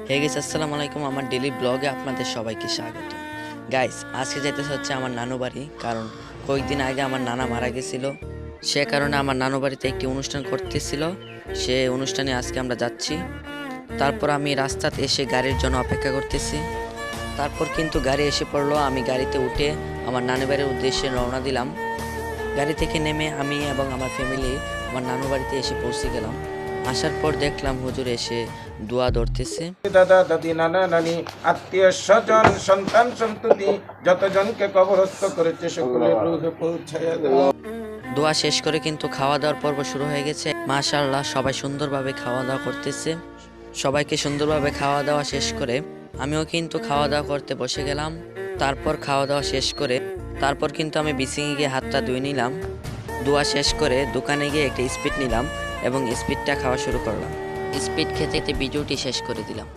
Hey guys, আসসালামু আলাইকুম। আমার ডেইলি ব্লগে আপনাদের সবাইকে স্বাগত। গাইস, আজকে যাইতেছে হচ্ছে আমার নানু বাড়ি, কারণ কয়েকদিন আগে আমার নানা মারা গেছিল। সে কারণে আমার নানু বাড়িতে একটি অনুষ্ঠান করতেছিল। সে অনুষ্ঠানে আজকে আমরা যাচ্ছি। তারপর আমি রাস্তাতে এসে গাড়ির জন্য অপেক্ষা করতেছি। তারপর কিন্তু গাড়ি এসে পড়লো। আমি গাড়িতে উঠে আমার নানু বাড়ির উদ্দেশ্যে রওনা দিলাম। গাড়ি থেকে নেমে আমি এবং আমার ফ্যামিলি আমার নানু বাড়িতে এসে পৌঁছে গেলাম। আসার পর দেখলাম হুজুর এসে দোয়া ধরতেছে। দাদা দাদি নানা নানি আত্মীয় স্বজন সন্তান সন্ততি যতজনকে কবরস্থ করেছে সকলের রূহে পৌঁছায়া দাও। দোয়া শেষ করে কিন্তু খাওয়া দাওয়ার পর্ব শুরু হয়ে গেছে। মাশাআল্লাহ, সবাই সুন্দরভাবে খাওয়া দাওয়া করতেছে। সবাইকে সুন্দরভাবে খাওয়া দাওয়া শেষ করে আমিও কিন্তু খাওয়া দাওয়া করতে বসে গেলাম। তারপর খাওয়া দাওয়া শেষ করে কিন্তু আমি বিসিংয়ে গিয়ে হাতটা ধুয়ে নিলাম। দোয়া শেষ করে দোকানে গিয়ে একটা স্পিড নিলাম এবং স্পিডটা খাওয়া শুরু করলাম। স্পিড খেতে খেতে ভিডিওটি শেষ করে দিলাম।